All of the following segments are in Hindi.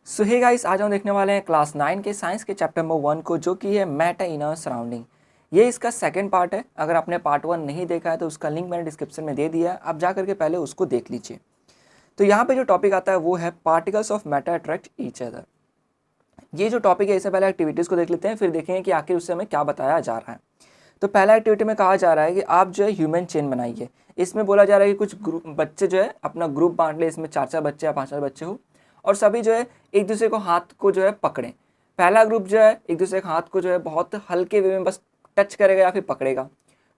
सो हे गाइस, आज हम देखने वाले हैं क्लास 9 के साइंस के चैप्टर नंबर 1 को, जो कि है मैटर इन आवर सराउंडिंग। ये इसका सेकंड पार्ट है। अगर आपने पार्ट 1 नहीं देखा है तो उसका लिंक मैंने डिस्क्रिप्शन में दे दिया है, आप जा करके पहले उसको देख लीजिए। तो यहाँ पे जो टॉपिक आता है वो है particles of matter attract each other. ये जो टॉपिक है, इससे पहले एक्टिविटीज़ को देख लेते हैं, फिर देखेंगे कि आखिर उससे हमें क्या बताया जा रहा है। तो पहला एक्टिविटी में कहा जा रहा है कि आप जो है ह्यूमन चेन बनाइए। इसमें बोला जा रहा है कि कुछ ग्रुप बच्चे जो है अपना ग्रुप बांट ले, इसमें 4-4 बच्चे या 5-5 बच्चे हो, और सभी जो है एक दूसरे को हाथ को जो है पकड़ें। पहला ग्रुप जो है एक दूसरे के हाथ को जो है बहुत हल्के वे में बस टच करेगा या फिर पकड़ेगा।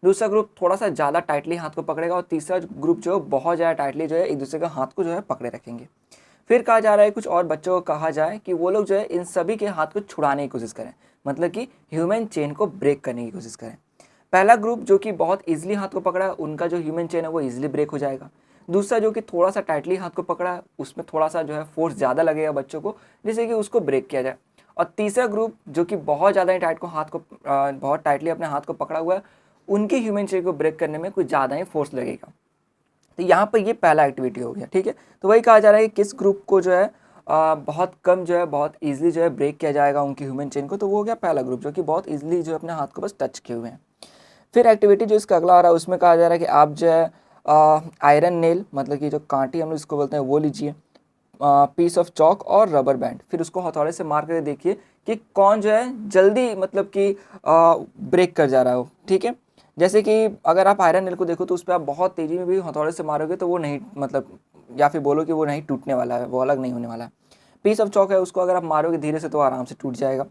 दूसरा ग्रुप थोड़ा सा ज़्यादा टाइटली हाथ को पकड़ेगा, और तीसरा ग्रुप जो है बहुत ज़्यादा टाइटली जो है एक दूसरे का हाथ को जो है पकड़े रखेंगे। फिर कहा जा रहा है कुछ और बच्चों को कहा जाए कि वो लोग जो है इन सभी के हाथ को छुड़ाने की कोशिश करें, मतलब कि ह्यूमन चेन को ब्रेक करने की कोशिश करें। पहला ग्रुप जो कि बहुत इजीली हाथ को पकड़ा है, उनका जो ह्यूमन चेन है वो इजीली ब्रेक हो जाएगा। दूसरा जो कि थोड़ा सा टाइटली हाथ को पकड़ा है, उसमें थोड़ा सा जो है फोर्स ज़्यादा लगेगा बच्चों को, जिससे कि उसको ब्रेक किया जाए। और तीसरा ग्रुप जो कि बहुत ज़्यादा ही टाइट को हाथ को बहुत टाइटली अपने हाथ को पकड़ा हुआ है, उनकी ह्यूमन चेन को ब्रेक करने में कुछ ज़्यादा ही फोर्स लगेगा। तो यहाँ पर ये पहला एक्टिविटी हो गया, ठीक है। तो वही कहा जा रहा है कि किस ग्रुप को जो है बहुत कम जो है बहुत इजीली जो है ब्रेक किया जाएगा उनकी ह्यूमन चेन को, तो वो हो गया पहला ग्रुप जो कि बहुत इजीली जो है अपने हाथ को बस टच किए हुए हैं। फिर एक्टिविटी जो इसका अगला आ रहा है उसमें कहा जा रहा है कि आप जो है आयरन नेल, मतलब कि जो कांटी हम लोग इसको बोलते हैं, वो लीजिए, पीस ऑफ चौक और रबर बैंड। फिर उसको हथौड़े से मार कर देखिए कि कौन जो है जल्दी मतलब कि ब्रेक कर जा रहा हो, ठीक है। जैसे कि अगर आप आयरन नेल को देखो तो उस पर आप बहुत तेज़ी में भी हथौड़े से मारोगे तो वो नहीं, मतलब या फिर बोलो कि वो नहीं टूटने वाला है, वो अलग नहीं होने वाला है। पीस ऑफ चौक है, उसको अगर आप मारोगे धीरे से तो आराम से टूट जाएगा।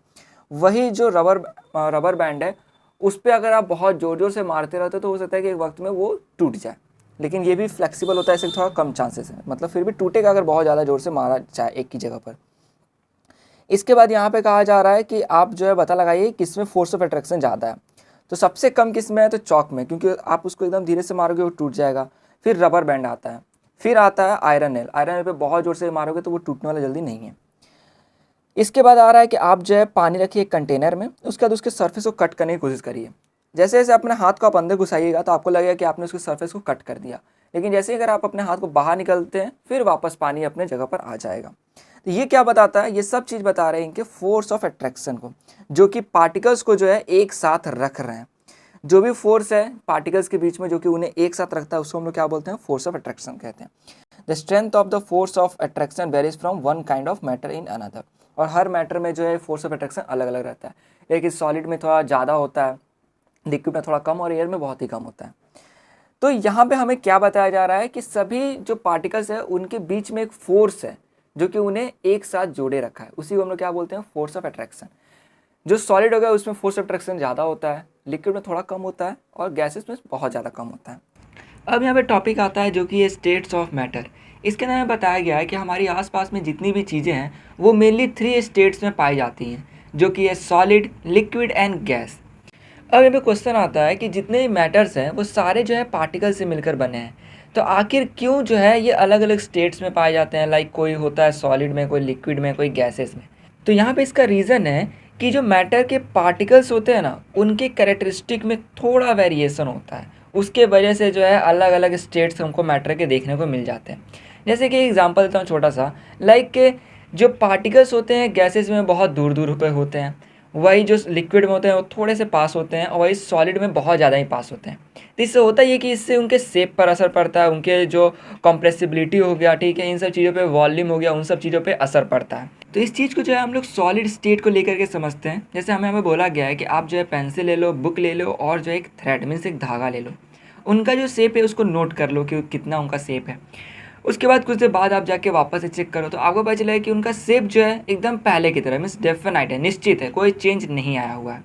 वही जो रबर बैंड है, उस पर अगर आप बहुत ज़ोर ज़ोर से मारते रहते हो तो हो सकता है कि एक वक्त में वो टूट जाए, लेकिन ये भी फ्लेक्सिबल होता है, इससे थोड़ा कम चांसेस है, मतलब फिर भी टूटेगा अगर बहुत ज़्यादा ज़ोर से मारा जाए एक की जगह पर। इसके बाद यहाँ पे कहा जा रहा है कि आप जो है पता लगाइए किस में फोर्स ऑफ अट्रैक्शन ज़्यादा है। तो सबसे कम किस में है, तो चौक में, क्योंकि आप उसको एकदम धीरे से मारोगे वो टूट जाएगा। फिर रबर बैंड आता है, फिर आता है आयरन नेल। आयरन नेल पे बहुत ज़ोर से मारोगे तो वो टूटने वाला जल्दी नहीं है। इसके बाद आ रहा है कि आप जो है पानी रखिए एक कंटेनर में, उसके बाद उसके सरफेस को कट करने की कोशिश करिए। जैसे जैसे अपने हाथ को आप अंदर घुसाइएगा तो आपको लगेगा कि आपने उसके सरफेस को कट कर दिया, लेकिन जैसे ही अगर आप अपने हाथ को बाहर निकलते हैं फिर वापस पानी अपने जगह पर आ जाएगा। तो ये क्या बताता है, ये सब चीज़ बता रहे हैं कि फोर्स ऑफ अट्रैक्शन को, जो कि पार्टिकल्स को जो है एक साथ रख रहे हैं। जो भी फोर्स है पार्टिकल्स के बीच में जो कि उन्हें एक साथ रखता है, उसको हम लोग क्या बोलते हैं, फोर्स ऑफ अट्रैक्शन कहते हैं। The strength of the force of attraction varies from one kind of matter in another. और हर मैटर में जो है फोर्स ऑफ अट्रैक्शन अलग अलग रहता है, लेकिन सॉलिड में थोड़ा ज़्यादा होता है, लिक्विड में थोड़ा कम, और एयर में बहुत ही कम होता है। तो यहाँ पे हमें क्या बताया जा रहा है कि सभी जो पार्टिकल्स है उनके बीच में एक फोर्स है जो कि उन्हें एक साथ जोड़े रखा है, उसी को हम लोग क्या बोलते हैं, फोर्स ऑफ अट्रैक्शन। जो सॉलिड हो गया उसमें फोर्स ऑफ अट्रैक्शन ज़्यादा होता है, लिक्विड में थोड़ा कम होता है, और गैसेस में बहुत ज़्यादा कम होता है। अब यहाँ पे टॉपिक आता है जो कि है स्टेट्स ऑफ मैटर। इसके अंदर में बताया गया है कि हमारी आसपास में जितनी भी चीज़ें हैं वो मेनली 3 स्टेट्स में पाई जाती हैं, जो कि है सॉलिड, लिक्विड एंड गैस। अब यहाँ पे क्वेश्चन आता है कि जितने भी मैटर्स हैं वो सारे जो है पार्टिकल से मिलकर बने हैं, तो आखिर क्यों जो है ये अलग अलग स्टेट्स में पाए जाते हैं, लाइक कोई होता है सॉलिड में, कोई लिक्विड में, कोई गैसेस में। तो यहाँ पे इसका रीज़न है कि जो मैटर के पार्टिकल्स होते हैं ना, उनके कैरेक्टरिस्टिक में थोड़ा वेरिएशन होता है, उसके वजह से जो है अलग अलग स्टेट्स हमको मैटर के देखने को मिल जाते हैं। जैसे कि एग्जांपल देता हूँ छोटा सा, लाइक के जो पार्टिकल्स होते हैं गैसेस में बहुत दूर दूर पे होते हैं, वही जो लिक्विड में होते हैं वो थोड़े से पास होते हैं, और वही सॉलिड में बहुत ज़्यादा ही पास होते हैं। तो इससे होता ये कि इससे उनके शेप पर असर पड़ता है, उनके जो कंप्रेसिबिलिटी हो गया, ठीक है, इन सब चीज़ों पे वॉल्यूम हो गया, उन सब चीज़ों पे असर पड़ता है। तो इस चीज़ को जो है हम लोग सॉलिड स्टेट को लेकर के समझते हैं। जैसे हमें बोला गया है कि आप जो है पेंसिल ले लो, बुक ले लो, और जो एक थ्रेड मीन्स एक धागा ले लो, उनका जो शेप है उसको नोट कर लो कि कितना उनका शेप है। उसके बाद कुछ देर बाद आप जाके वापस से चेक करो तो आपको पता चला है कि उनका शेप जो है एकदम पहले की तरह, मीन्स डेफिनाइट है, निश्चित है, कोई चेंज नहीं आया हुआ है।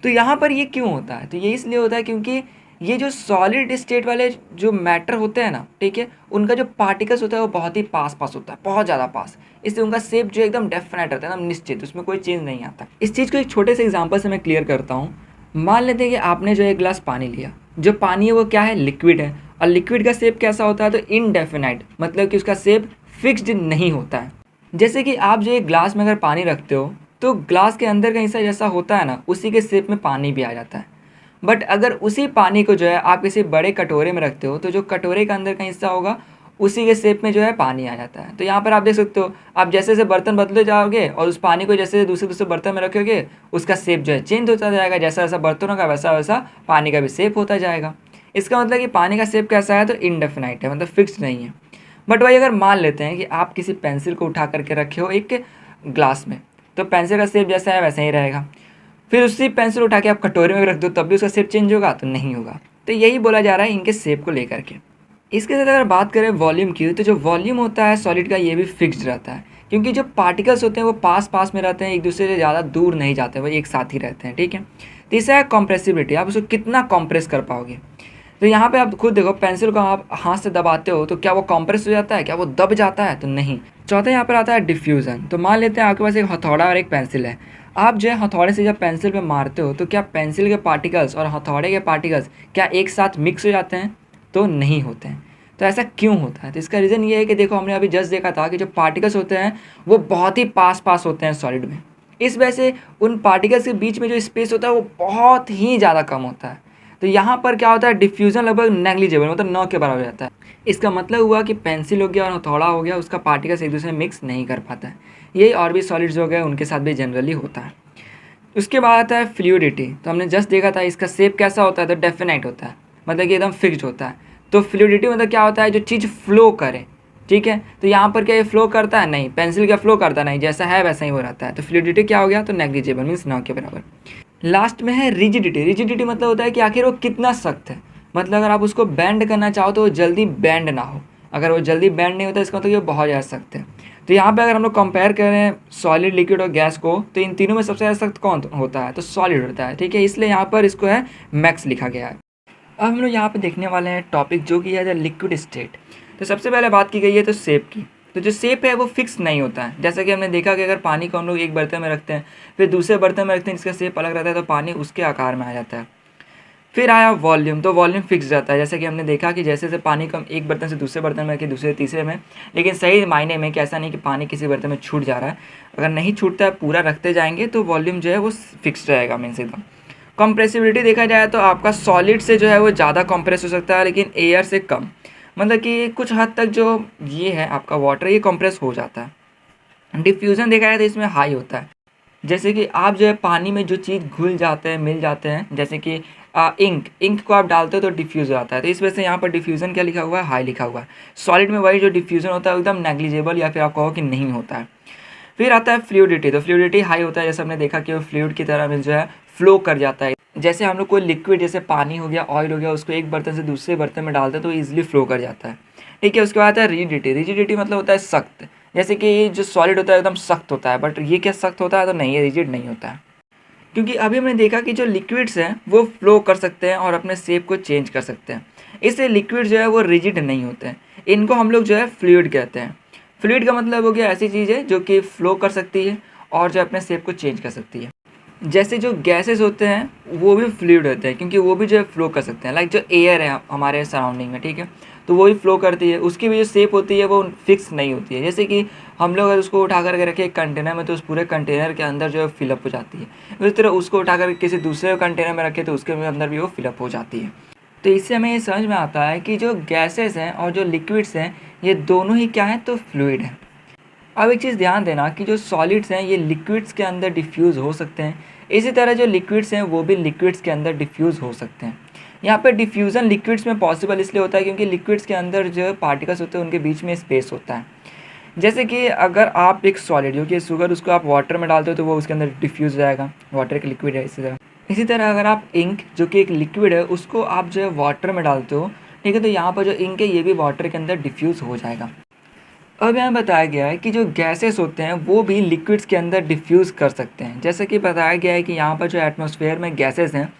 तो यहाँ पर ये क्यों होता है, तो ये इसलिए होता है क्योंकि ये जो सॉलिड स्टेट वाले जो मैटर होते हैं ना, ठीक है, उनका जो पार्टिकल्स होता है वो बहुत ही पास पास होता है, बहुत ज़्यादा पास, इसलिए उनका शेप जो एकदम डेफिनेट रहता है, एकदम निश्चित, उसमें कोई चेंज नहीं आता। इस चीज़ को एक छोटे से एग्जाम्पल से मैं क्लियर करता हूँ। मान लेते हैं कि आपने जो एक गिलास पानी लिया, जो पानी है वो क्या है, लिक्विड है, और लिक्विड का शेप कैसा होता है, तो इनडेफिनाइट, मतलब कि उसका शेप फिक्स्ड नहीं होता है। जैसे कि आप जो एक ग्लास में अगर पानी रखते हो तो ग्लास के अंदर का हिस्सा जैसा होता है ना, उसी के शेप में पानी भी आ जाता है। बट अगर उसी पानी को जो है आप किसी बड़े कटोरे में रखते हो तो जो कटोरे का अंदर का हिस्सा होगा उसी के शेप में जो है पानी आ जाता है। तो यहाँ पर आप देख सकते हो, आप जैसे जैसे बर्तन बदलते जाओगे और उस पानी को जैसे दूसरे दूसरे बर्तन में रखोगे, उसका शेप जो है चेंज होता जाएगा। जैसा जैसा बर्तनों का वैसा वैसा पानी का भी शेप होता जाएगा। इसका मतलब कि पानी का शेप कैसा है, तो इनडेफिनाइट है, मतलब फिक्स नहीं है। बट वही अगर मान लेते हैं कि आप किसी पेंसिल को उठा करके रखे हो एक ग्लास में, तो पेंसिल का शेप जैसा है वैसा ही रहेगा। फिर उसी पेंसिल उठा के आप कटोरी में रख दो, तब भी उसका शेप चेंज होगा, तो नहीं होगा। तो यही बोला जा रहा है इनके शेप को लेकर के। इसके साथ अगर बात करें वॉल्यूम की, तो जो वॉल्यूम होता है सॉलिड का, ये भी फिक्स्ड रहता है, क्योंकि जो पार्टिकल्स होते हैं वो पास पास में रहते हैं, एक दूसरे से ज़्यादा दूर नहीं जाते, वो एक साथ ही रहते हैं। ठीक है। तीसरा है कॉम्प्रेसिबिलिटी, आप उसको कितना कॉम्प्रेस कर पाओगे। तो यहाँ पे आप खुद देखो, पेंसिल को आप हाथ से दबाते हो तो क्या वो कॉम्प्रेस हो जाता है, क्या वो दब जाता है, तो नहीं। चौथा यहाँ पर आता है डिफ्यूज़न। तो मान लेते हैं आपके पास एक हथौड़ा और एक पेंसिल है। आप जो है हथौड़े से जब पेंसिल पे मारते हो, तो क्या पेंसिल के पार्टिकल्स और हथौड़े के पार्टिकल्स क्या एक साथ मिक्स हो जाते हैं, तो नहीं होते हैं। तो ऐसा क्यों होता है, तो इसका रीज़न ये है कि देखो, हमने अभी जस्ट देखा था कि जो पार्टिकल्स होते हैं वो बहुत ही पास पास होते हैं सॉलिड में। इस वजह से उन पार्टिकल्स के बीच में जो स्पेस होता है वो बहुत ही ज़्यादा कम होता है। तो यहाँ पर क्या होता है, डिफ्यूज़न लगभग नेग्लिजिबल, मतलब न के बराबर हो जाता है। इसका मतलब हुआ कि पेंसिल हो गया और हथौड़ा हो गया, उसका पार्टिकल्स एक दूसरे में मिक्स नहीं कर पाता है। यही और भी सॉलिड्स हो गए, उनके साथ भी जनरली होता है। उसके बाद आता है फ्लूइडिटी। तो हमने जस्ट देखा था इसका शेप कैसा होता है, तो डेफिनेट होता है, मतलब कि एकदम फिक्स्ड होता है। तो फ्लूइडिटी मतलब क्या होता है, जो चीज़ फ्लो करे। ठीक है। तो यहाँ पर क्या ये फ्लो करता है, नहीं। पेंसिल क्या फ्लो करता नहीं, जैसा है वैसा ही वो रहता है। तो फ्लूइडिटी क्या हो गया, तो नेग्लिजिबल, मीन्स न के बराबर। लास्ट में है रिजिडिटी। रिजिडिटी मतलब होता है कि आखिर वो कितना सख्त है, मतलब अगर आप उसको बैंड करना चाहो तो वो जल्दी बैंड ना हो। अगर वो जल्दी बैंड नहीं होता, इसका मतलब ये बहुत ज़्यादा सख्त है। तो यहाँ पे अगर हम लोग कंपेयर करें सॉलिड, लिक्विड और गैस को, तो इन तीनों में सबसे ज़्यादा सख्त कौन होता है, तो सॉलिड होता है। ठीक है। इसलिए यहाँ पर इसको है मैक्स लिखा गया है। अब हम लोग यहाँ पे देखने वाले हैं टॉपिक जो कि है द लिक्विड स्टेट। तो सबसे पहले बात की गई है तो शेप की। तो जो शेप है वो फिक्स नहीं होता है। जैसा कि हमने देखा कि अगर पानी को हम लोग एक बर्तन में रखते हैं, फिर दूसरे बर्तन में रखते हैं जिसका शेप अलग रहता है, तो पानी उसके आकार में आ जाता है। फिर आया वॉल्यूम। तो वॉल्यूम फिक्स रहता है, जैसे कि हमने देखा कि जैसे जैसे पानी को हम एक बर्तन से दूसरे बर्तन में रखें, दूसरे तीसरे में, लेकिन सही मायने में कि ऐसा नहीं कि पानी किसी बर्तन में छूट जा रहा है। अगर नहीं छूटता है, पूरा रखते जाएंगे तो वॉल्यूम जो है वो फिक्स रहेगा, मीन्स एकदम। कंप्रेसिबिलिटी देखा जाए तो आपका सॉलिड से जो है वो ज़्यादा कंप्रेस हो सकता है, लेकिन एयर से कम। मतलब कि कुछ हद तक जो ये है आपका वाटर, ये कंप्रेस हो जाता है। डिफ्यूज़न देखा जाए तो इसमें हाई होता है। जैसे कि आप जो है पानी में जो चीज़ घुल जाते हैं, मिल जाते हैं, जैसे कि इंक को आप डालते हो तो डिफ्यूज़ हो जाता है। तो इस वजह से यहाँ पर डिफ्यूज़न क्या लिखा हुआ है, हाई लिखा हुआ है। सॉलिड में वही जो डिफ्यूज़न होता है एकदम नेग्लिजिबल, या फिर आप कहो कि नहीं होता है। फिर आता है फ्लूइडिटी। तो फ्लूइडिटी हाई होता है, जैसे हमने देखा कि वो फ्लूइड की तरह में जो है फ्लो कर जाता है। जैसे हम लोग कोई लिक्विड, जैसे पानी हो गया, ऑयल हो गया, उसको एक बर्तन से दूसरे बर्तन में डालते हैं तो ईजिली फ्लो कर जाता है। ठीक है। उसके बाद आता है रिजिडिटी। रिजिडिटी मतलब होता है सख्त। जैसे कि ये जो सॉलिड होता है एकदम सख्त होता है, बट ये क्या सख्त होता है, तो नहीं, ये रिजिड नहीं होता है। क्योंकि अभी हमने देखा कि जो लिक्विड्स हैं वो फ्लो कर सकते हैं और अपने शेप को चेंज कर सकते हैं, इसलिए लिक्विड जो है वो रिजिड नहीं होते हैं। इनको हम लोग जो है फ्लूइड कहते हैं। फ्लूइड का मतलब हो गया ऐसी चीज़ है जो कि फ्लो कर सकती है और जो अपने शेप को चेंज कर सकती है। जैसे जो गैसेस होते हैं वो भी फ्लूइड होते हैं, क्योंकि वो भी जो है फ्लो कर सकते हैं। लाइक जो एयर है हमारे सराउंडिंग में, ठीक है, तो वो भी फ्लो करती है। उसकी भी जो शेप होती है वो फिक्स नहीं होती है। जैसे कि हम लोग अगर उसको उठा करके रखें एक कंटेनर में, तो उस पूरे कंटेनर के अंदर जो है फिलअप हो जाती है। उसी तरह उसको उठा कर किसी दूसरे कंटेनर में रखें तो उसके अंदर भी वो फिलअप हो जाती है। तो इससे हमें ये समझ में आता है कि जो गैसेस हैं और जो लिक्विड्स हैं, ये दोनों ही क्या हैं, तो फ्लूइड हैं। अब एक चीज़ ध्यान देना कि जो सॉलिड्स हैं ये लिक्विड्स के अंदर डिफ्यूज़ हो सकते हैं, इसी तरह जो लिक्विड्स हैं वो भी लिक्विड्स के अंदर डिफ्यूज़ हो सकते हैं। यहाँ पर डिफ्यूज़न लिक्विड्स में पॉसिबल इसलिए होता है क्योंकि लिक्विड्स के अंदर जो पार्टिकल्स होते हैं उनके बीच में स्पेस होता है। जैसे कि अगर आप एक सॉलिड जो कि शुगर, उसको आप वाटर में डालते हो तो वो उसके अंदर डिफ्यूज़ हो जाएगा, वाटर एक लिक्विड है। इसी तरह अगर आप इंक जो कि एक लिक्विड है उसको आप जो है वाटर में डालते हो, ठीक है, तो यहाँ पर जो इंक है ये भी वाटर के अंदर डिफ्यूज़ हो जाएगा। अब यहाँ बताया गया है कि जो गैसेस होते हैं वो भी लिक्विड्स के अंदर डिफ्यूज़ कर सकते हैं। जैसे कि बताया गया है कि यहाँ पर जो एटमॉस्फेयर में गैसेस हैं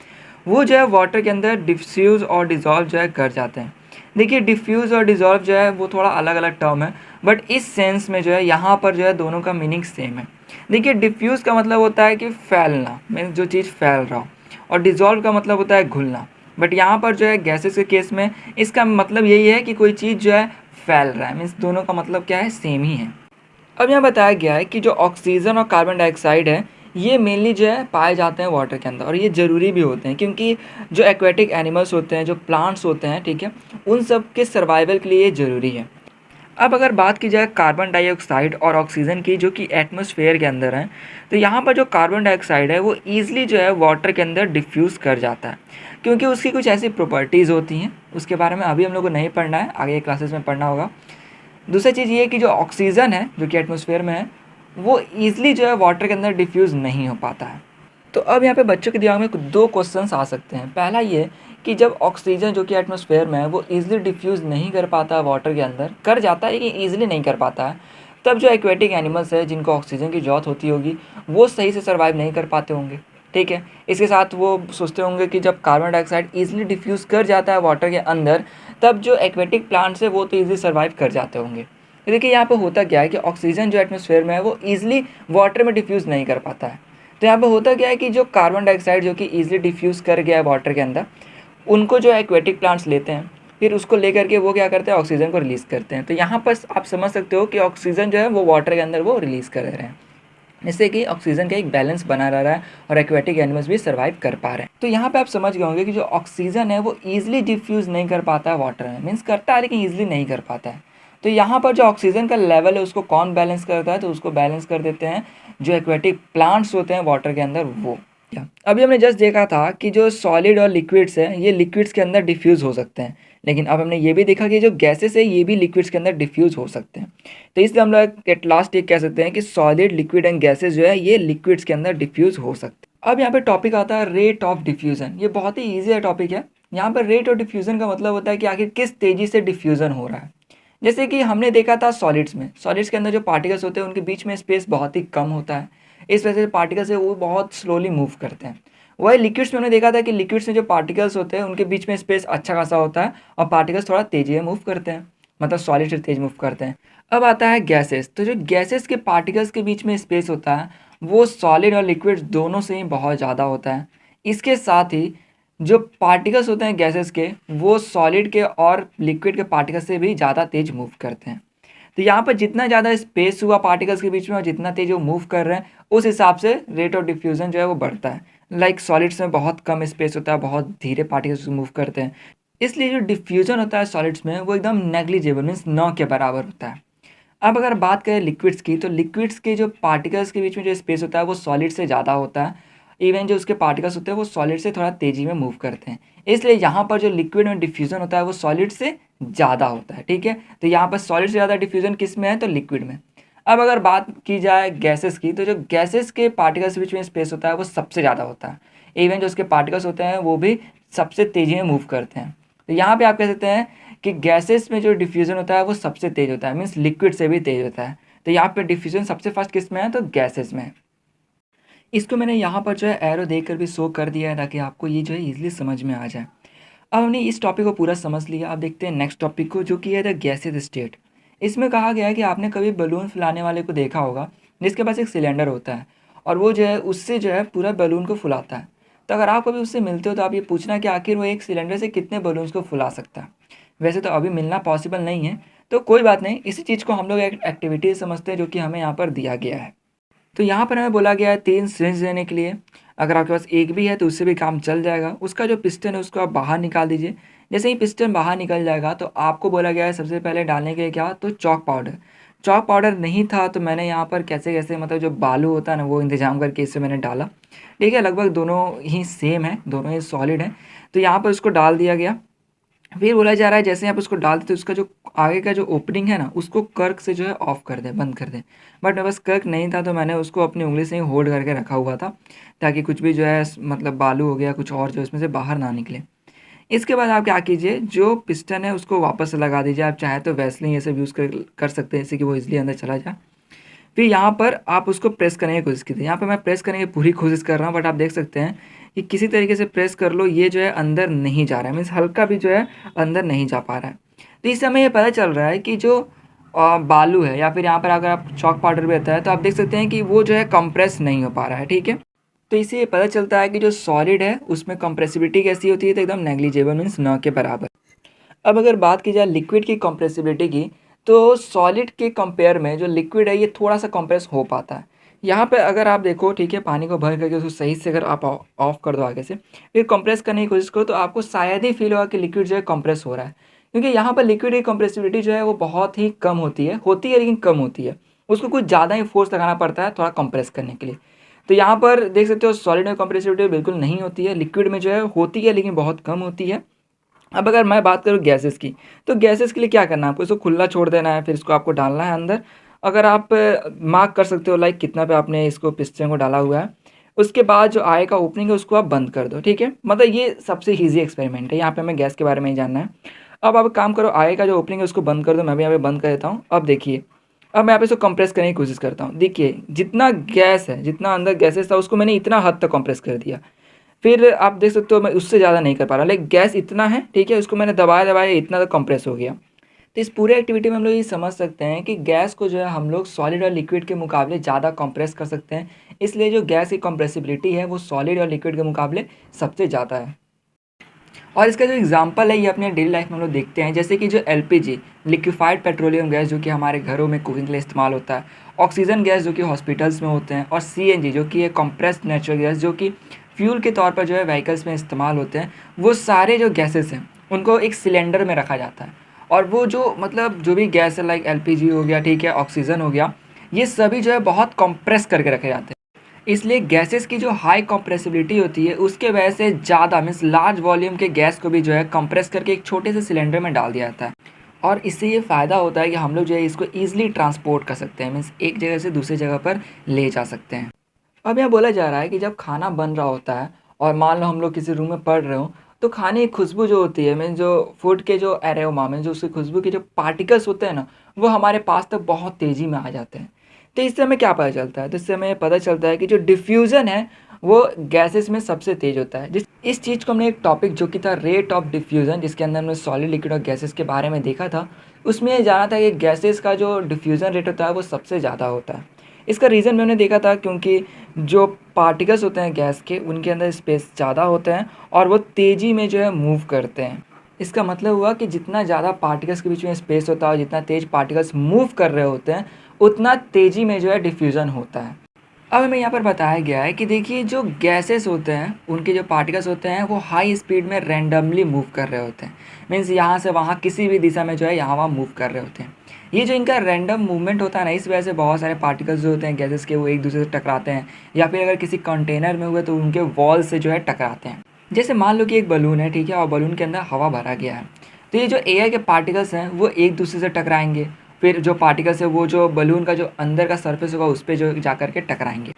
वो जो है वाटर के अंदर डिफ्यूज़ और डिज़ोल्व जो है कर जाते हैं। देखिए, डिफ्यूज़ और डिज़ोल्व जो है वो थोड़ा अलग अलग टर्म है, बट इस सेंस में जो है यहाँ पर जो है दोनों का मीनिंग सेम है। देखिए, डिफ्यूज़ का मतलब होता है कि फैलना, मीन्स जो चीज़ फैल रहा हो, और डिज़ोल्व का मतलब होता है घुलना। बट यहाँ पर जो है गैसेस के केस में इसका मतलब यही है कि कोई चीज़ जो है फैल रहा है, मीन्स दोनों का मतलब क्या है, सेम ही है। अब यहाँ बताया गया है कि जो ऑक्सीजन और कार्बन डाइऑक्साइड है ये मेनली जो है पाए जाते हैं वाटर के अंदर, और ये ज़रूरी भी होते हैं क्योंकि जो एक्वेटिक एनिमल्स होते हैं, जो प्लांट्स होते हैं, ठीक है, उन सब के सर्वाइवल के लिए ये ज़रूरी है। अब अगर बात की जाए कार्बन डाइऑक्साइड और ऑक्सीजन की जो कि एटमॉस्फेयर के अंदर है, तो यहाँ पर जो कार्बन डाइऑक्साइड है वो ईज़िली जो है वाटर के अंदर डिफ्यूज़ कर जाता है, क्योंकि उसकी कुछ ऐसी प्रॉपर्टीज़ होती हैं, उसके बारे में अभी हम लोग को नहीं पढ़ना है, आगे क्लासेस में पढ़ना होगा। दूसरी चीज़ ये है कि जो ऑक्सीजन है जो कि एटमॉस्फेयर में है, वो ईज़िली जो है वाटर के अंदर डिफ्यूज़ नहीं हो पाता है। तो अब यहाँ पे बच्चों के दिमाग में दो क्वेश्चंस आ सकते हैं। पहला ये कि जब ऑक्सीजन जो कि एटमॉस्फेयर में है वो ईज़िली डिफ्यूज़ नहीं कर पाता वाटर के अंदर, कर जाता है लेकिन ईज़िली नहीं कर पाता है, तब जो एक्वेटिक एनिमल्स है जिनको ऑक्सीजन की ज़रूरत होती होगी वो सही से सर्वाइव नहीं कर पाते होंगे। ठीक है, इसके साथ वो सोचते होंगे कि जब कार्बन डाइऑक्साइड ईज़िली डिफ्यूज़ कर जाता है वाटर के अंदर, तब जो एक्वेटिक प्लांट्स है वो तो ईज़िली सर्वाइव कर जाते होंगे। तो देखिए यहाँ पर होता क्या है कि ऑक्सीजन जो एटमॉस्फेयर में है वो ईज़िली वाटर में डिफ्यूज़ नहीं कर पाता है। तो यहाँ पे होता क्या है कि जो कार्बन डाइऑक्साइड जो कि ईज़िली डिफ्यूज़ कर गया है वाटर के अंदर, उनको जो एक्वेटिक प्लांट्स लेते हैं, फिर उसको लेकर के वो क्या करते हैं, ऑक्सीजन को रिलीज़ करते हैं। तो यहाँ पर आप समझ सकते हो कि ऑक्सीजन जो है वो वाटर के अंदर वो रिलीज़ कर रहे हैं, जिससे कि ऑक्सीजन का एक बैलेंस बना रह रहा है और एक्वेटिक एनिमल्स भी सर्वाइव कर पा रहे हैं। तो यहाँ पे आप समझ गए होंगे कि जो ऑक्सीजन है वो ईजिली डिफ्यूज़ नहीं कर पाता है वाटर में, मीन्स करता है लेकिन ईजिली नहीं कर पाता है। तो यहाँ पर जो ऑक्सीजन का लेवल है उसको कौन बैलेंस करता है, तो उसको बैलेंस कर देते हैं जो एक्वेटिक प्लांट्स होते हैं वाटर के अंदर वो। क्या अभी हमने जस्ट देखा था कि जो सॉलिड और लिक्विड्स है ये लिक्विड्स के अंदर डिफ्यूज़ हो सकते हैं, लेकिन अब हमने ये भी देखा कि जो गैसेस है ये भी लिक्विड्स के अंदर डिफ्यूज़ हो सकते हैं। तो इसलिए हम लोग एट लास्ट ये कह सकते हैं कि सॉलिड, लिक्विड एंड गैसेस जो है ये लिक्विड्स के अंदर डिफ्यूज़ हो सकते हैं। अब यहाँ पे टॉपिक आता है रेट ऑफ डिफ्यूज़न। ये बहुत ही ईजी टॉपिक है। यहाँ पर रेट ऑफ डिफ्यूज़न का मतलब होता है कि आखिर किस तेज़ी से डिफ्यूज़न हो रहा है। जैसे कि हमने देखा था सॉलिड्स में, सॉलिड्स के अंदर जो पार्टिकल्स होते हैं उनके बीच में स्पेस बहुत ही कम होता है, इस वजह से पार्टिकल्स है वो बहुत स्लोली मूव करते हैं। वही लिक्विड्स में हमने देखा था कि लिक्विड्स में जो पार्टिकल्स होते हैं उनके बीच में स्पेस अच्छा खासा होता है और पार्टिकल्स थोड़ा तेजी में मूव करते हैं, मतलब सॉलिड से तेज मूव करते हैं। अब आता है गैसेस। तो जो गैसेस के पार्टिकल्स के बीच में स्पेस होता है वो सॉलिड और लिक्विड दोनों से ही बहुत ज़्यादा होता है। इसके साथ ही जो पार्टिकल्स होते हैं गैसेस के वो सॉलिड के और लिक्विड के पार्टिकल्स से भी ज़्यादा तेज मूव करते हैं। तो यहाँ पर जितना ज़्यादा स्पेस हुआ पार्टिकल्स के बीच में और जितना तेज वो मूव कर रहे हैं उस हिसाब से रेट ऑफ डिफ्यूज़न जो है वो बढ़ता है। लाइक सॉलिड्स में बहुत कम स्पेस होता है, बहुत धीरे पार्टिकल्स मूव करते हैं, इसलिए जो डिफ्यूज़न होता है सॉलिड्स में वो एकदम नेग्लिजिबल मीन्स न के बराबर होता है। अब अगर बात करें लिक्विड्स की, तो लिक्विड्स के जो पार्टिकल्स के बीच में जो स्पेस होता है वो सॉलिड से ज़्यादा होता है। इवन जो उसके पार्टिकल्स होते हैं वो सॉलिड से थोड़ा तेज़ी में मूव करते हैं, इसलिए यहाँ पर जो लिक्विड में डिफ्यूज़न होता है वो सॉलिड से ज़्यादा होता है। ठीक है, तो यहाँ पर सॉलिड से ज़्यादा डिफ्यूज़न किस में है, तो लिक्विड में। अब अगर बात की जाए गैसेस की, तो जो गैसेस के पार्टिकल्स के बीच में स्पेस होता है वो सबसे ज़्यादा होता है। इवन जो उसके पार्टिकल्स होते हैं वो भी सबसे तेज़ी में मूव करते हैं। तो यहाँ पे आप कह सकते हैं कि गैसेस में जो डिफ्यूज़न होता है वो सबसे तेज़ होता है, मीन्स लिक्विड से भी तेज़ होता है। तो यहाँ पे डिफ्यूज़न सबसे फर्स्ट किस में है, तो गैसेस में है। इसको मैंने यहाँ पर जो है एरो देकर भी शो कर दिया है ताकि आपको ये जो है ईजिली समझ में आ जाए। अब हमने इस टॉपिक को पूरा समझ लिया। अब देखते हैं नेक्स्ट टॉपिक को, जो कि है द गैसेज स्टेट। इसमें कहा गया है कि आपने कभी बलून फुलाने वाले को देखा होगा जिसके पास एक सिलेंडर होता है और वो जो है उससे जो है पूरा बलून को फुलाता है। तो अगर आप कभी उससे मिलते हो तो आप ये पूछना कि आखिर वो एक सिलेंडर से कितने बलून्स को फुला सकता है। वैसे तो अभी मिलना पॉसिबल नहीं है, तो कोई बात नहीं, इसी चीज़ को हम लोग एक एक्टिविटी समझते हैं जो कि हमें यहाँ पर दिया गया है। तो यहाँ पर हमें बोला गया है 3 सिरिंज देने के लिए। अगर आपके पास एक भी है तो उससे भी काम चल जाएगा। उसका जो पिस्टन है उसको आप बाहर निकाल दीजिए। जैसे ही पिस्टन बाहर निकल जाएगा तो आपको बोला गया है सबसे पहले डालने के लिए क्या, तो चॉक पाउडर। चॉक पाउडर नहीं था तो मैंने यहाँ पर कैसे कैसे मतलब जो बालू होता है ना वो इंतजाम करके इससे मैंने डाला। ठीक है, लगभग दोनों ही सेम है, दोनों ही सॉलिड है। तो यहाँ पर उसको डाल दिया गया। फिर बोला जा रहा है जैसे आप उसको डालते तो उसका जो आगे का जो ओपनिंग है ना उसको कर्क से जो है ऑफ कर दें, बंद कर दें। बट मेरे पास कर्क नहीं था तो मैंने उसको अपनी उंगली से ही होल्ड करके रखा हुआ था ताकि कुछ भी जो है मतलब बालू हो गया कुछ और जो इसमें से बाहर ना निकले। इसके बाद आप क्या कीजिए, जो पिस्टन है उसको वापस से लगा दीजिए। आप चाहे तो वैसलीन ये सब यूज़ कर सकते हैं, इससे कि वो इजली अंदर चला जाए। फिर यहाँ पर आप उसको प्रेस करने की कोशिश कीजिए। यहाँ पर मैं प्रेस करने की पूरी कोशिश कर रहा हूँ बट आप देख सकते हैं कि किसी तरीके से प्रेस कर लो ये जो है अंदर नहीं जा रहा है, मीन्स हल्का भी जो है अंदर नहीं जा पा रहा है। तो इससे हमें ये पता चल रहा है कि जो बालू है या फिर यहाँ पर अगर आप चॉक पाउडर भी रहता है तो आप देख सकते हैं कि वो जो है कंप्रेस नहीं हो पा रहा है। ठीक है, तो इससे ये पता चलता है कि जो सॉलिड है उसमें कंप्रेसिबिलिटी कैसी होती है, तो एकदम नेग्लिजिबल मीन्स न के बराबर। अब अगर बात की जाए लिक्विड की कंप्रेसिबिलिटी की, तो सॉलिड के कंपेयर में जो लिक्विड है ये थोड़ा सा कंप्रेस हो पाता है। यहाँ पे अगर आप देखो, ठीक है, पानी को भर करके उसको सही से अगर आप ऑफ कर दो आगे से, फिर कंप्रेस करने की कोशिश करो तो आपको शायद ही फील होगा कि लिक्विड जो है कंप्रेस हो रहा है। क्योंकि यहाँ पर लिक्विड की कंप्रेसिबिलिटी जो है वो बहुत ही कम होती है लेकिन कम होती है। उसको कुछ ज़्यादा ही फोर्स लगाना पड़ता है थोड़ा कंप्रेस करने के लिए। तो यहाँ पर देख सकते हो सॉलिड में कंप्रेसिबिलिटी बिल्कुल नहीं होती है, लिक्विड में जो है होती है लेकिन बहुत कम होती है। अब अगर मैं बात करूँ गैसेस की, तो गैसेस के लिए क्या करना है आपको, इसको खुला छोड़ देना है, फिर इसको आपको डालना है अंदर। अगर आप मार्क कर सकते हो लाइक कितना पे आपने इसको पिस्टन को डाला हुआ है, उसके बाद जो आय का ओपनिंग है उसको आप बंद कर दो, ठीक है। मतलब ये सबसे ईजी एक्सपेरिमेंट है, यहाँ पे हमें गैस के बारे में ही जानना है। अब आप काम करो, आय का जो ओपनिंग है उसको बंद कर दो, मैं भी यहाँ पे बंद कर देता हूँ। अब देखिए, अब मैं यहाँ पे इसको कंप्रेस करने की कोशिश करता हूँ। देखिए जितना गैस है, जितना अंदर गैसेस था उसको मैंने इतना हद तक कंप्रेस कर दिया। फिर आप देख सकते हो मैं उससे ज़्यादा नहीं कर पा रहा, लेकिन गैस इतना है, ठीक है, उसको मैंने दबाया दबाया इतना तक कंप्रेस हो गया। तो इस पूरे एक्टिविटी में हम लोग ये समझ सकते हैं कि गैस को जो है हम लोग सॉलिड और लिक्विड के मुकाबले ज़्यादा कंप्रेस कर सकते हैं। इसलिए जो गैस की कंप्रेसिबिलिटी है वो सॉलिड और लिक्विड के मुकाबले सबसे ज़्यादा है। और इसका जो एग्जांपल है ये अपने डेली लाइफ में हम लोग देखते हैं, जैसे कि जो एलपीजी लिक्विफाइड पेट्रोलियम गैस जो कि हमारे घरों में कुकिंग के लिए इस्तेमाल होता है, ऑक्सीजन गैस जो कि हॉस्पिटल्स में होते हैं, और सीएनजी जो कि है कंप्रेस्ड नेचुरल गैस जो कि फ्यूल के तौर पर जो है व्हीकल्स में इस्तेमाल होते हैं। वो सारे जो गैसेस हैं उनको एक सिलेंडर में रखा जाता है, और वो जो मतलब जो भी गैस है लाइक एलपीजी हो गया, ठीक है, ऑक्सीजन हो गया, ये सभी जो है बहुत कंप्रेस करके रखे जाते हैं। इसलिए गैसेस की जो हाई कंप्रेसिबिलिटी होती है उसके वजह से ज़्यादा मीन्स लार्ज वॉल्यूम के गैस को भी जो है कंप्रेस करके एक छोटे से सिलेंडर में डाल दिया जाता है। और इससे ये फ़ायदा होता है कि हम लोग जो है इसको ईजिली ट्रांसपोर्ट कर सकते हैं, मीन्स एक जगह से दूसरी जगह पर ले जा सकते हैं। अब यहाँ बोला जा रहा है कि जब खाना बन रहा होता है और मान लो हम लोग किसी रूम में पढ़ रहे हो, तो खाने की खुशबू जो होती है, मीन्स जो फूड के जो एरोमा मीन्स जो उसकी खुशबू के जो पार्टिकल्स होते हैं ना, वो हमारे पास तक बहुत तेज़ी में आ जाते हैं। तो इससे हमें क्या पता चलता है, तो इससे हमें पता चलता है कि जो डिफ्यूज़न है वो गैसेस में सबसे तेज़ होता है। जिस इस चीज़ को हमने एक टॉपिक जो कि था रेट ऑफ डिफ्यूज़न, जिसके अंदर हमने सॉलिड लिक्विड और गैसेस के बारे में देखा था, उसमें ये जाना था कि गैसेस का जो डिफ्यूज़न रेट होता है वो सबसे ज़्यादा होता है। इसका रीज़न मैंने देखा था क्योंकि जो पार्टिकल्स होते हैं गैस के उनके अंदर स्पेस ज़्यादा होते हैं और वो तेज़ी में जो है मूव करते हैं। इसका मतलब हुआ कि जितना ज़्यादा पार्टिकल्स के बीच में स्पेस होता है, जितना तेज़ पार्टिकल्स मूव कर रहे होते हैं, उतना तेज़ी में जो है डिफ्यूज़न होता है। अब हमें यहाँ पर बताया गया है कि देखिए जो गैसेस होते हैं उनके जो पार्टिकल्स होते हैं वो हाई स्पीड में रैंडमली मूव कर रहे होते हैं, मीन्स यहाँ से वहाँ किसी भी दिशा में जो है यहाँ वहाँ मूव कर रहे होते हैं। ये जो इनका रैंडम मूवमेंट होता है ना, इस वजह से बहुत सारे पार्टिकल्स जो होते हैं गैसेस के वो एक दूसरे से टकराते हैं, या फिर अगर किसी कंटेनर में हुए तो उनके वॉल से जो है टकराते हैं। जैसे मान लो कि एक बलून है, ठीक है, और बलून के अंदर हवा भरा गया है, तो ये जो एयर के पार्टिकल्स हैं वो एक दूसरे से टकराएंगे, फिर जो पार्टिकल्स है वो जो बलून का जो अंदर का सरफेस होगा उस पर जो जा कर के टकराएंगे।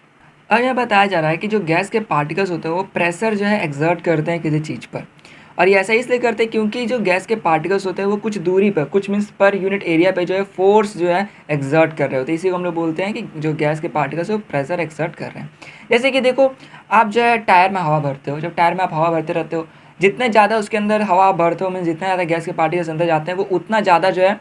अब यह बताया जा रहा है कि जो गैस के पार्टिकल्स होते हैं वो प्रेशर जो है एक्सर्ट करते हैं किसी चीज़ पर, और ये ऐसा इसलिए करते हैं क्योंकि जो गैस के पार्टिकल्स होते हैं वो कुछ दूरी पर, कुछ मीन्स पर यूनिट एरिया पे जो है फोर्स जो है एक्सर्ट कर रहे होते हैं। इसी को हम लोग बोलते हैं कि जो गैस के पार्टिकल्स है वो प्रेशर एक्सर्ट कर रहे हैं। जैसे कि देखो, आप जो है टायर में हवा भरते हो, जब टायर में आप हवा भरते रहते हो, जितने ज़्यादा उसके अंदर हवा भरते हो मीन्स जितना ज़्यादा गैस के पार्टिकल्स अंदर जाते हैं वो उतना ज़्यादा जो है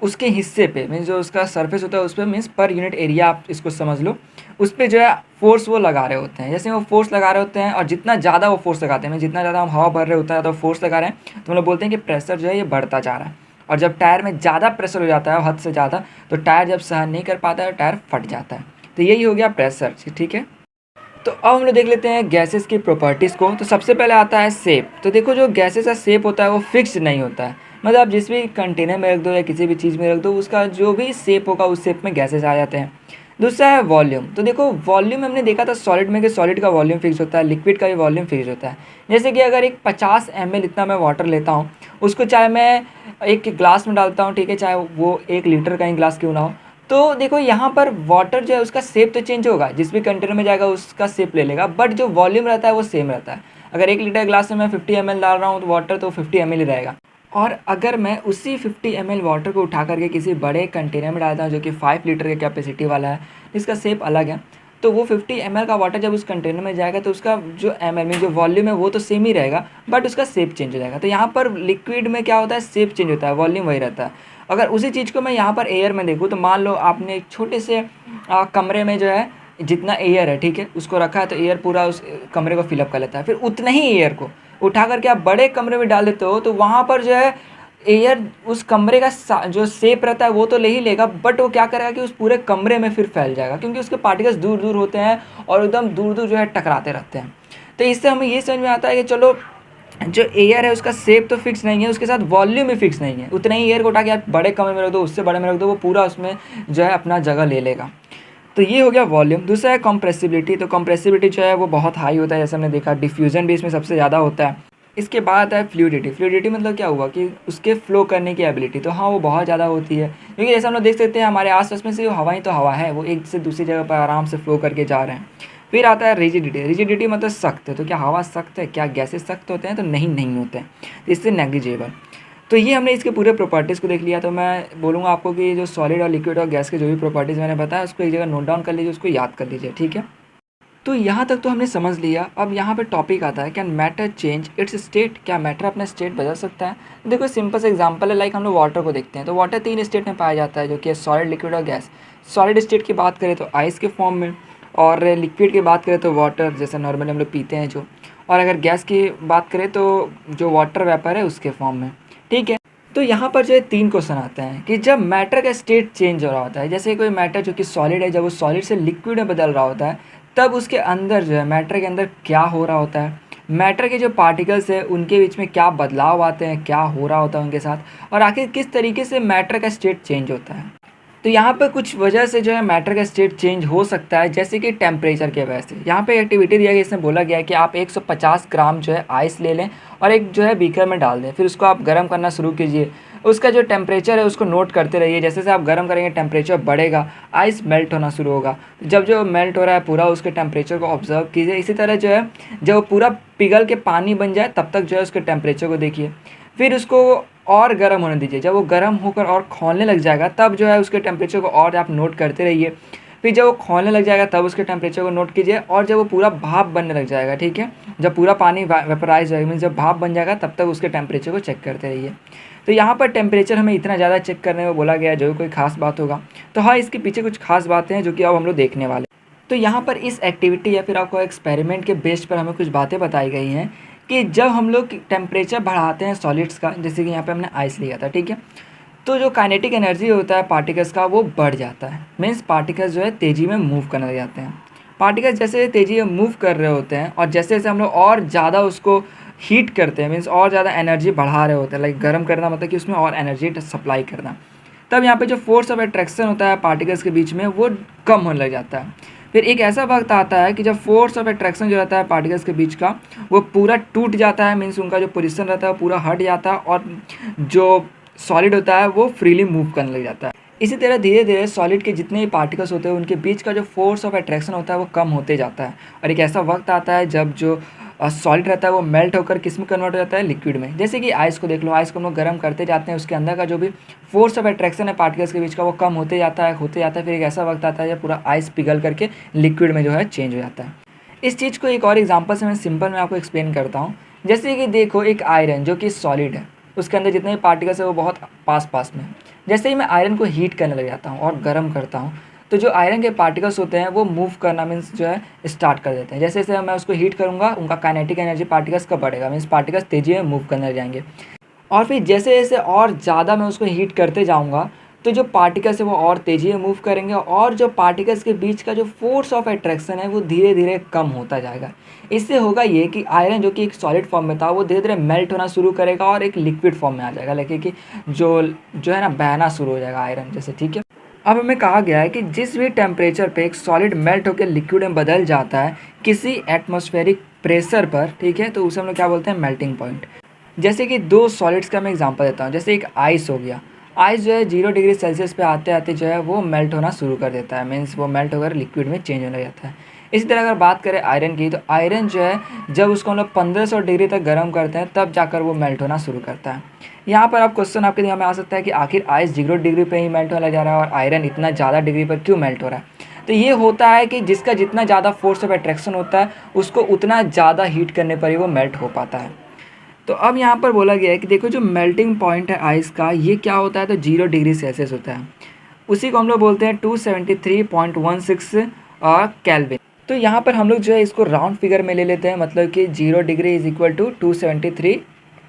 उसके हिस्से पे मीन्स जो उसका सरफेस होता है उस पर मीन्स पर यूनिट एरिया आप इसको समझ लो, उस पर जो है फोर्स वो लगा रहे होते हैं। जैसे वो फोर्स लगा रहे होते हैं और जितना ज़्यादा वो फोर्स लगाते हैं, मीन्स जितना ज़्यादा हम हवा भर रहे होते हैं तो फोर्स लगा रहे हैं, तो हम लोग बोलते हैं कि प्रेशर जो है ये बढ़ता जा रहा है। और जब टायर में ज़्यादा प्रेशर हो जाता है हद से ज़्यादा, तो टायर जब सहन नहीं कर पाता है टायर फट जाता है। तो यही हो गया प्रेशर, ठीक है। तो अब हम लोग देख लेते हैं गैसेस की प्रॉपर्टीज़ को। तो सबसे पहले आता है शेप। तो देखो जो गैसेस का शेप होता है वो फिक्स्ड नहीं होता है, मतलब आप जिस भी कंटेनर में रख दो या किसी भी चीज़ में रख दो उसका जो भी शेप होगा उस शेप में गैसेस आ जाते हैं। दूसरा है वॉल्यूम। तो देखो वॉल्यूम हमने देखा था सॉलिड में कि सॉलिड का वॉल्यूम फिक्स होता है, लिक्विड का भी वॉल्यूम फिक्स होता है। जैसे कि अगर एक 50 ml इतना मैं वाटर लेता हूँ, उसको चाहे मैं एक गिलास में डालता हूँ, ठीक है, चाहे वो 1 लीटर का ही ग्लास क्यों ना हो, तो देखो यहाँ पर वाटर जो है उसका शेप तो चेंज होगा, जिस भी कंटेनर में जाएगा उसका शेप ले लेगा, बट जो वॉल्यूम रहता है वो सेम रहता है। अगर 1 लीटर ग्लास में मैं 50 ml डाल रहा हूँ तो वाटर तो 50 ml ही रहेगा। और अगर मैं उसी 50 ml वाटर को उठा करके किसी बड़े कंटेनर में डालता हूँ जो कि 5 लीटर की कैपेसिटी वाला है, जिसका शेप अलग है, तो वो 50 ml का वाटर जब उस कंटेनर में जाएगा तो उसका जो ml में जो वॉल्यूम है वो तो सेम ही रहेगा, बट उसका शेप चेंज हो जाएगा। तो यहाँ पर लिक्विड में क्या होता है, शेप चेंज होता है, वॉल्यूम वही रहता है। अगर उसी चीज़ को मैं यहाँ पर एयर में देखूँ, तो मान लो आपने एक छोटे से कमरे में जो है जितना एयर है, ठीक है, उसको रखा है, तो एयर पूरा उस कमरे को फिलअप कर लेता है। फिर उतना ही एयर को उठा करके आप बड़े कमरे में डाल देते हो, तो वहाँ पर जो है एयर उस कमरे का जो शेप रहता है वो तो ले ही लेगा, बट वो क्या करेगा कि उस पूरे कमरे में फिर फैल जाएगा, क्योंकि उसके पार्टिकल्स दूर दूर होते हैं और एकदम दूर दूर जो है टकराते रहते हैं। तो इससे हमें ये समझ में आता है कि चलो जो एयर है उसका शेप तो फिक्स नहीं है, उसके साथ वॉल्यूम भी फिक्स नहीं है। उतने ही एयर को उठा के आप बड़े कमरे में रख दो, उससे बड़े में रख दो, वो पूरा उसमें जो है अपना जगह ले लेगा। तो ये हो गया वॉल्यूम। दूसरा है कंप्रेसिबिलिटी। तो कंप्रेसिबिलिटी जो है वो बहुत हाई होता है, जैसे हमने देखा डिफ्यूजन भी इसमें सबसे ज़्यादा होता है। इसके बाद है फ्लूइडिटी। फ्लूइडिटी मतलब क्या हुआ कि उसके फ्लो करने की एबिलिटी, तो हाँ वो बहुत ज़्यादा होती है, क्योंकि जैसे हम लोग देख सकते हैं हमारे आसपास में से हवाएं तो हवा है, वो एक से दूसरी जगह पर आराम से फ्लो करके जा रहे हैं। फिर आता है रिजिडिटी। रिजिडिटी मतलब सख्त है। तो क्या हवा सख्त है? क्या गैसेस सख्त होते हैं? तो नहीं, नहीं होते हैं, इससे नेग्लिजिबल। तो ये हमने इसके पूरे प्रॉपर्टीज़ को देख लिया। तो मैं बोलूँगा आपको कि जो सॉलिड और लिक्विड और गैस के जो भी प्रॉपर्टीज़ मैंने बताया उसको एक जगह नोट डाउन कर लीजिए, उसको याद कर लीजिए, ठीक है। तो यहाँ तक तो हमने समझ लिया। अब यहाँ पे टॉपिक आता है, can matter change it's state? क्या मैटर अपना स्टेट बदल सकता है? देखो सिंपल से एग्जांपल है, लाइक हम लोग वाटर को देखते हैं। तो वाटर 3 स्टेट में पाया जाता है, जो कि सॉलिड, लिक्विड और गैस। सॉलिड स्टेट की बात करें तो आइस के फॉर्म में, और लिक्विड की बात करें तो वाटर जैसे नॉर्मली हम लोग पीते हैं जो, और अगर गैस की बात करें तो जो वाटर वेपर है उसके फॉर्म में, ठीक है। तो यहाँ पर जो है 3 क्वेश्चन आते हैं कि जब मैटर का स्टेट चेंज हो रहा होता है, जैसे कोई मैटर जो कि सॉलिड है, जब वो सॉलिड से लिक्विड में बदल रहा होता है, तब उसके अंदर जो है मैटर के अंदर क्या हो रहा होता है, मैटर के जो पार्टिकल्स है उनके बीच में क्या बदलाव आते हैं, क्या हो रहा होता है उनके साथ, और आखिर किस तरीके से मैटर का स्टेट चेंज होता है। तो यहाँ पर कुछ वजह से जो है मैटर का स्टेट चेंज हो सकता है, जैसे कि टेम्परेचर के वजह से। यहाँ पे एक्टिविटी दिया गया, इसमें बोला गया है कि आप 150 ग्राम जो है आइस ले लें और एक जो है बीकर में डाल दें, फिर उसको आप गर्म करना शुरू कीजिए। उसका जो टेम्परेचर है उसको नोट करते रहिए, जैसे जैसे आप गर्म करेंगे टेम्परेचर बढ़ेगा, आइस मेल्ट होना शुरू होगा। जब जो मेल्ट हो रहा है पूरा उसके टेम्परेचर को ऑब्जर्व कीजिए। इसी तरह जो है जब पूरा पिघल के पानी बन जाए तब तक जो है उसके टेम्परेचर को देखिए, फिर उसको और गर्म होने दीजिए। जब वो गर्म होकर और खौलने लग जाएगा तब जो है उसके टेम्परेचर को और आप नोट करते रहिए। फिर जब वो खौलने लग जाएगा तब उसके टेम्परेचर को नोट कीजिए, और जब वो पूरा भाप बनने लग जाएगा, ठीक है, जब पूरा पानी वेपराइज हो जाएगा, मीन्स जब भाप बन जाएगा तब तक उसके टेम्परेचर को चेक करते रहिए। तो यहाँ पर टेम्परेचर हमें इतना ज़्यादा चेक करने में बोला गया है, जो कोई खास बात होगा। तो हाँ, इसके पीछे कुछ खास बातें हैं जो कि अब हम लोग देखने वाले। तो यहाँ पर इस एक्टिविटी या फिर आपको एक्सपेरिमेंट के बेस पर हमें कुछ बातें बताई गई हैं कि जब हम लोग टेम्परेचर बढ़ाते हैं सॉलिड्स का, जैसे कि यहाँ पे हमने आइस लिया था, ठीक है, तो जो काइनेटिक एनर्जी होता है पार्टिकल्स का वो बढ़ जाता है। मीन्स पार्टिकल्स जो है तेज़ी में मूव करने लग जाते हैं। पार्टिकल्स जैसे तेज़ी में मूव कर रहे होते हैं और जैसे जैसे हम लोग और ज़्यादा उसको हीट करते हैं, मीन्स और ज़्यादा एनर्जी बढ़ा रहे होते हैं, लाइक गर्म करना मतलब कि उसमें और एनर्जी सप्लाई करना, तब यहाँ पे जो फोर्स ऑफ अट्रैक्शन होता है पार्टिकल्स के बीच में वो कम होने लग जाता है। फिर एक ऐसा वक्त आता है कि जब फोर्स ऑफ अट्रैक्शन जो रहता है पार्टिकल्स के बीच का वो पूरा टूट जाता है, मीन्स उनका जो पोजीशन रहता है वो पूरा हट जाता है, और जो सॉलिड होता है वो फ्रीली मूव करने लग जाता है। इसी तरह धीरे धीरे सॉलिड के जितने भी पार्टिकल्स होते हैं उनके बीच का जो फोर्स ऑफ अट्रैक्शन होता है वो कम होते जाता है, और एक ऐसा वक्त आता है जब जो सॉलिड रहता है वो मेल्ट होकर किस में कन्वर्ट हो जाता है? लिक्विड में। जैसे कि आइस को देख लो, आइस को हम लोग गर्म करते जाते हैं, उसके अंदर का जो भी फोर्स ऑफ अट्रैक्शन है पार्टिकल्स के बीच का वो कम होते जाता है, फिर एक ऐसा वक्त आता है जब पूरा आइस पिघल करके लिक्विड में जो है चेंज हो जाता है। इस चीज़ को एक और एग्जांपल से मैं सिंपल में आपको एक्सप्लेन करता हूँ। जैसे कि देखो एक आयरन जो कि सॉलिड है, उसके अंदर जितने भी पार्टिकल्स है वो बहुत पास पास में। जैसे ही मैं आयरन को हीट करने लग जाता हूँ और गर्म करता हूँ, तो जो आयरन के पार्टिकल्स होते हैं वो मूव करना मीन्स जो है स्टार्ट कर देते हैं। जैसे जैसे मैं उसको हीट करूँगा उनका काइनेटिक एनर्जी पार्टिकल्स का बढ़ेगा, मीन्स पार्टिकल्स तेज़ी में मूव करने लग जाएंगे। और फिर जैसे जैसे और ज़्यादा मैं उसको हीट करते जाऊँगा तो जो पार्टिकल्स है वो और तेज़ी में मूव करेंगे, और जो पार्टिकल्स के बीच का जो फोर्स ऑफ अट्रैक्शन है वो धीरे धीरे कम होता जाएगा। इससे होगा ये कि आयरन जो कि एक सॉलिड फॉर्म में था वो धीरे धीरे मेल्ट होना शुरू करेगा और एक लिक्विड फॉर्म में आ जाएगा, लेकिन कि जो है ना बहना शुरू हो जाएगा आयरन जैसे, ठीक है। अब हमें कहा गया है कि जिस भी टेम्परेचर पे एक सॉलिड मेल्ट होकर लिक्विड में बदल जाता है किसी एटमॉस्फेरिक प्रेशर पर, ठीक है, तो उसे हम लोग क्या बोलते हैं? Melting point. जैसे कि दो सॉलिड्स का मैं एग्जांपल देता हूँ। जैसे एक आइस हो गया, आइस जो है 0 डिग्री सेल्सियस पे आते आते जो है वो मेल्ट होना शुरू कर देता है, मीन्स वो मेल्ट होकर लिक्विड में चेंज होने लग जाता है। इसी तरह अगर बात करें आयरन की, तो आयरन जो है जब उसको हम लोग 1500 डिग्री तक गर्म करते हैं तब जाकर वो मेल्ट होना शुरू करता है। यहाँ पर आप क्वेश्चन आपके दिमाग में आ सकता है कि आखिर आइस 0 डिग्री पर ही मेल्ट होने जा रहा है और आयरन इतना ज़्यादा डिग्री पर क्यों मेल्ट हो रहा है? तो ये होता है कि जिसका जितना ज़्यादा फोर्स ऑफ अट्रैक्शन होता है उसको उतना ज़्यादा हीट करने पर ही वो मेल्ट हो पाता है। तो अब यहाँ पर बोला गया है कि देखो जो मेल्टिंग पॉइंट है आइस का ये क्या होता है? तो 0 डिग्री सेल्सियस होता है। उसी को हम लोग बोलते हैं 273.16 केल्विन। तो यहाँ पर हम लोग जो है इसको राउंड फिगर में ले लेते हैं, मतलब कि 0 degree is equal to 273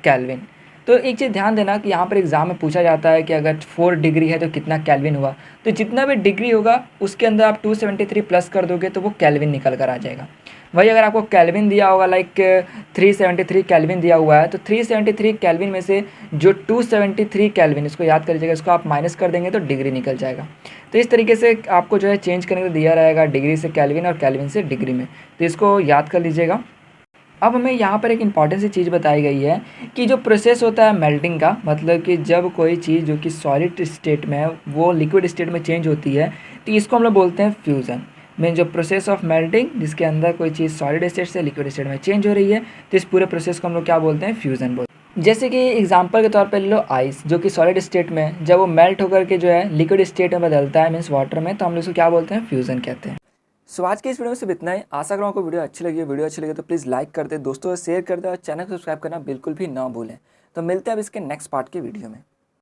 kelvin. तो एक चीज़ ध्यान देना कि यहाँ पर एग्ज़ाम में पूछा जाता है कि अगर 4 डिग्री है तो कितना केल्विन हुआ। तो जितना भी डिग्री होगा उसके अंदर आप 273 प्लस कर दोगे तो वो केल्विन निकल कर आ जाएगा। वही अगर आपको केल्विन दिया होगा लाइक 373 केल्विन दिया हुआ है तो 373 केल्विन में से जो 273 केल्विन, इसको याद कर लीजिएगा, इसको आप माइनस कर देंगे तो डिग्री निकल जाएगा। तो इस तरीके से आपको जो है चेंज करने को दिया रहेगा डिग्री से केल्विन और केल्विन से डिग्री में, तो इसको याद कर लीजिएगा। अब हमें यहाँ पर एक इम्पॉर्टेंट सी चीज़ बताई गई है कि जो प्रोसेस होता है मेल्टिंग का, मतलब कि जब कोई चीज़ जो कि सॉलिड स्टेट में है वो लिक्विड स्टेट में चेंज होती है तो इसको हम लोग बोलते हैं फ्यूज़न। में जो प्रोसेस ऑफ मेल्टिंग जिसके अंदर कोई चीज़ सॉलिड स्टेट से लिक्विड स्टेट में चेंज हो रही है तो इस पूरे प्रोसेस को हम लोग क्या बोलते हैं, फ्यूज़न बोलते हैं। जैसे कि एग्जांपल के तौर पे ले लो आइस, जो कि सॉलिड स्टेट में है, जब वो मेल्ट होकर के जो है लिक्विड स्टेट में बदलता है मीन्स वाटर में, तो हम लोग इसको क्या बोलते हैं, फ्यूज़न कहते हैं। सो आज की इस वीडियो में सिर्फ इतना ही। आशा करूँ आपको वीडियो अच्छी लगी। वीडियो अच्छी लगी तो प्लीज़ लाइक कर दे, दोस्तों से शेयर कर दे और चैनल को सब्सक्राइब करना बिल्कुल भी ना भूलें। तो मिलते हैं अब इसके नेक्स्ट पार्ट की वीडियो में।